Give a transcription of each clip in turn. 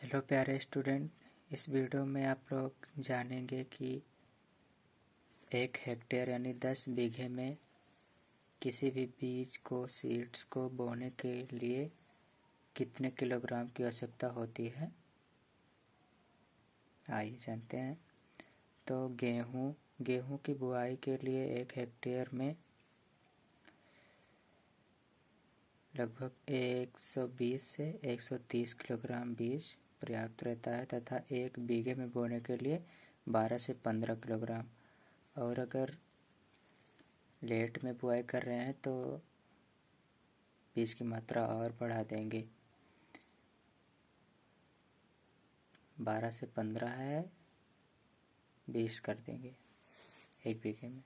Hello प्यारे student, इस video में आप लोग जानेंगे कि 1 हेक्टेयर यानी 10 बीघे में किसी भी बीज को सीड्स को बोने के लिए कितने किलोग्राम की आवश्यकता होती है। आइए जानते हैं। तो गेहूं की बुआई के लिए 1 हेक्टेयर में लगभग 120 से 130 किलोग्राम बीज पर्याप्त रहता है तथा 1 बीघे में बोने के लिए 12 से 15 किलोग्राम। और अगर लेट में बुआई कर रहे हैं तो बीज की मात्रा और बढ़ा देंगे। 12 से 15 है, 20 कर देंगे 1 बीघे में।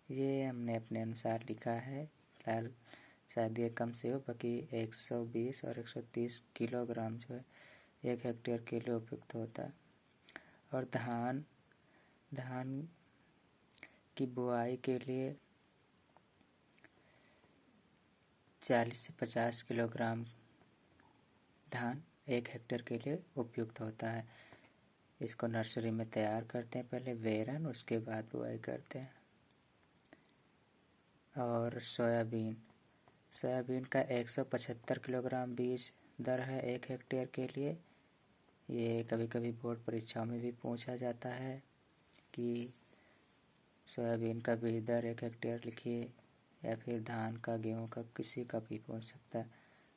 ये हमने अपने अनुसार लिखा है, फिलहाल शायद ये कम से हो, बाकी 120 और 130 किलोग्राम जो है 1 हेक्टेयर के लिए उपयुक्त होता है। और धान की बुआई के लिए 40 से 50 किलोग्राम धान 1 हेक्टेयर के लिए उपयुक्त होता है। इसको नर्सरी में तैयार करते हैं, पहले वेरन, उसके बाद बुआई करते हैं। और सोयाबीन का 175 किलोग्राम बीज दर है 1 हेक्टेयर के लिए। ये कभी कभी बोर्ड परीक्षाओं में भी पूछा जाता है कि सोयाबीन का बीज दर 1 हेक्टेयर लिखिए, या फिर धान का, गेहूं का, किसी का भी पूछ सकता है।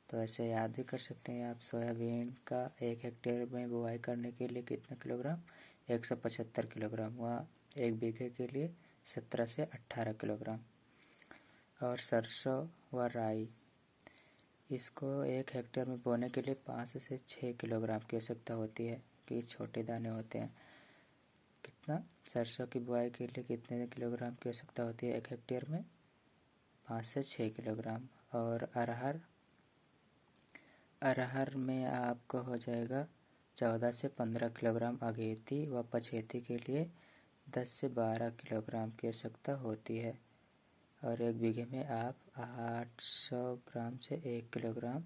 तो ऐसे याद भी कर सकते हैं आप। सोयाबीन का 1 हेक्टेयर में बुआई करने के लिए कितना किलोग्राम? 175 किलोग्राम हुआ। 1 बीघे के लिए 17 से 18 किलोग्राम। और सरसों व राई, इसको 1 हेक्टेयर में बोने के लिए 5 से 6 किलोग्राम की आवश्यकता होती है, कि छोटे दाने होते हैं। कितना? सरसों की बुआई के लिए कितने किलोग्राम की आवश्यकता होती है 1 हेक्टेयर में? 5 से 6 किलोग्राम। और अरहर में आपको हो जाएगा 14 से 15 किलोग्राम। अगेती व पछेती के लिए 10 से 12 किलोग्राम की आवश्यकता होती है। और 1 बीघे में आप 800 ग्राम से 1 किलोग्राम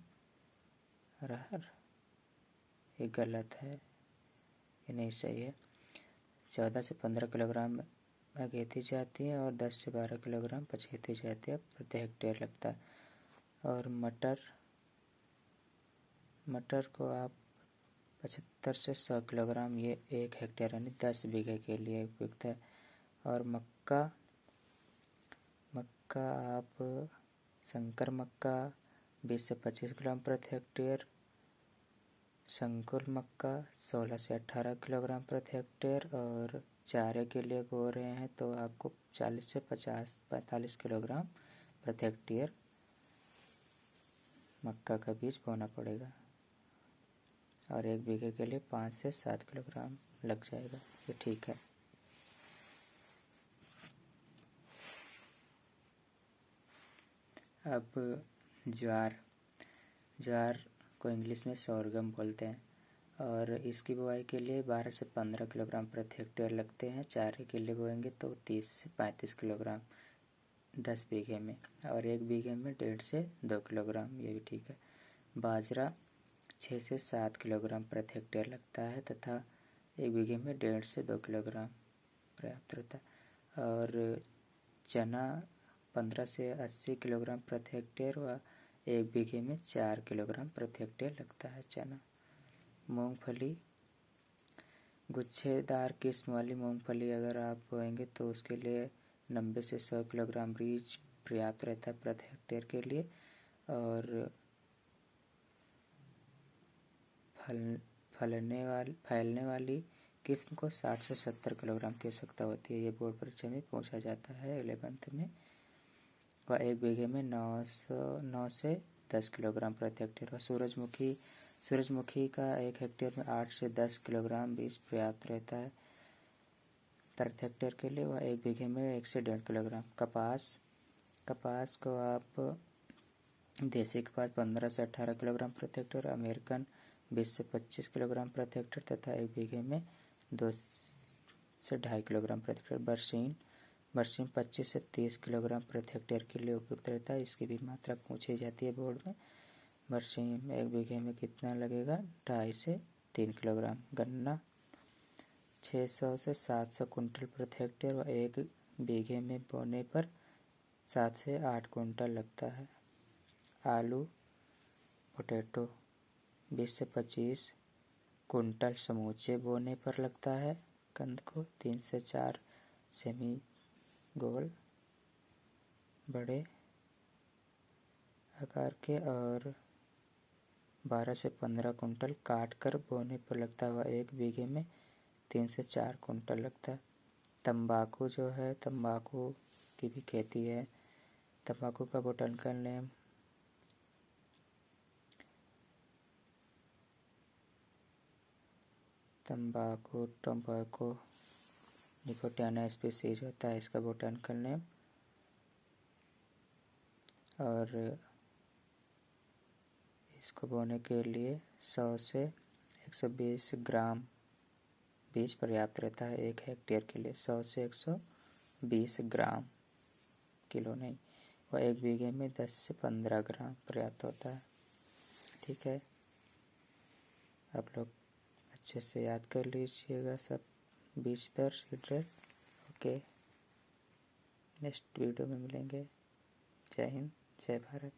अरहर, ये गलत है, ये नहीं सही है। 14 से 15 किलोग्राम अगेती जाती है और 10 से 12 किलोग्राम पछेती जाती है, प्रति हेक्टेयर लगता है। और मटर को आप 75 से 100 किलोग्राम, ये 1 हेक्टेयर यानी 10 बीघे के लिए उपयुक्त है। और मक्का आप संकर मक्का 20 से 25 किलोग्राम प्रति हेक्टेयर, संकुल मक्का 16 से 18 किलोग्राम प्रति हेक्टेयर। और चारे के लिए बो रहे हैं तो आपको 40 से 45 किलोग्राम प्रति हेक्टेयर मक्का का बीज बोना पड़ेगा। और 1 बीघे के लिए 5 से 7 किलोग्राम लग जाएगा, ये ठीक है। अब ज्वार को इंग्लिश में सोरगम बोलते हैं, और इसकी बुआई के लिए 12 से 15 किलोग्राम प्रति हेक्टेयर लगते हैं। चारे के लिए बोएंगे तो 30 से 35 किलोग्राम 10 बीघे में, और 1 बीघे में 1.5 से 2 किलोग्राम, ये भी ठीक है। बाजरा 6 से 7 किलोग्राम प्रति हेक्टेयर लगता है तथा 1 बीघे में 1.5 से 2 किलोग्राम पर्याप्त रहता है। और चना 15 से 80 किलोग्राम प्रति हेक्टेयर व 1 बीघे में 4 किलोग्राम प्रति हेक्टेयर लगता है चना। मूंगफली, गुच्छेदार किस्म वाली मूंगफली अगर आप बोएंगे तो उसके लिए 90 से 100 किलोग्राम बीज पर्याप्त रहता है प्रति हेक्टेयर के लिए। और फैलने वाली किस्म को 60 से 70 किलोग्राम की आवश्यकता होती है। ये बोर्ड परीक्षा में पूछा जाता है 11th में। वह 1 बीघे में 9 से 10 किलोग्राम प्रति हेक्टेयर। और सूरजमुखी का 1 हेक्टेयर में 8 से 10 किलोग्राम बीज पर्याप्त रहता है प्रति हेक्टेयर के लिए। वह 1 बीघे में 1 से 1.5 किलोग्राम। कपास को आप देसी कपास 15 से 18 किलोग्राम प्रति हेक्टेयर, अमेरिकन 20 से 25 किलोग्राम प्रति हेक्टेयर तथा 1 बीघे में 2 से 2.5 किलोग्राम प्रति हेक्टेयर। बरसीम 25 से 30 किलोग्राम प्रति हेक्टेयर के लिए उपयुक्त रहता है। इसकी भी मात्रा पूछी जाती है बोर्ड में। बरसीम 1 बीघे में कितना लगेगा? 2.5 से 3 किलोग्राम। गन्ना 600 से 700 कुंटल प्रति हेक्टेयर व 1 बीघे में बोने पर 7 से 8 कुंटल लगता है। आलू पोटैटो 20 से 25 कुंटल समूचे बोने पर लगता है। कंद को 3 से 4 सेमी गोल बड़े आकार के और 12 से 15 कुंटल काट कर बोने पर लगता हुआ 1 बीघे में 3 से 4 कुंटल लगता है। तंबाकू जो है, तंबाकू की भी खेती है। तंबाकू का botanical name tobacco Nicotiana species होता है इसका बोटैनिकल नेम। और इसको बोने के लिए 100 से 120 ग्राम बीज पर्याप्त रहता है 1 हेक्टेयर के लिए। 100 से 120 ग्राम, किलो नहीं। और 1 बीघे में 10 से 15 ग्राम पर्याप्त होता है। ठीक है, आप लोग अच्छे से याद कर लीजिएगा सब बीज दर seed rate. Okay, next video में मिलेंगे। जय हिंद, जय भारत।